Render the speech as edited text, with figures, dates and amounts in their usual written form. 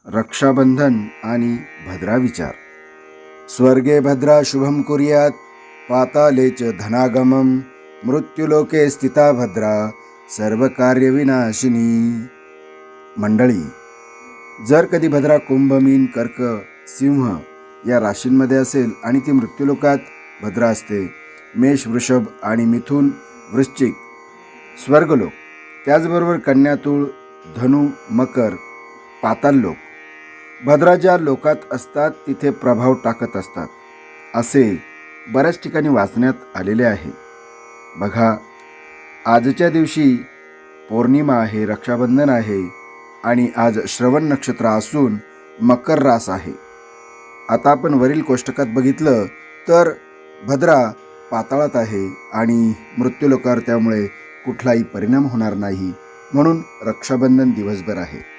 रक्षाबंधन आणि भद्रा विचार. स्वर्गे भद्रा शुभम कुर्यात, पाताले च धनागमम, मृत्युलोके स्थिता भद्रा, सर्व कार्य विनाशिनी. मंडळी, जर कधी भद्रा कुंभ, मीन, कर्क, सिंह या राशींमध्ये असेल आणि ती मृत्युलोकात भद्रा असते, मेष, वृषभ आणि मिथुन, वृश्चिक स्वर्गलोक, त्याचबरोबर कन्या, तुळ, धनु, मकर पाताल लोक भद्रा ज्या लोकात असतात तिथे प्रभाव टाकत असतात, असे बऱ्याच ठिकाणी वाचण्यात आलेले आहे. बघा, आजच्या दिवशी पौर्णिमा आहे, रक्षाबंधन आहे आणि आज श्रवण नक्षत्र असून मकर रास आहे. आता आपण वरील कोष्टकात बघितलं तर भद्रा पाताळात आहे आणि मृत्युलोकावर त्यामुळे कुठलाही परिणाम होणार नाही, म्हणून रक्षाबंधन दिवसभर आहे.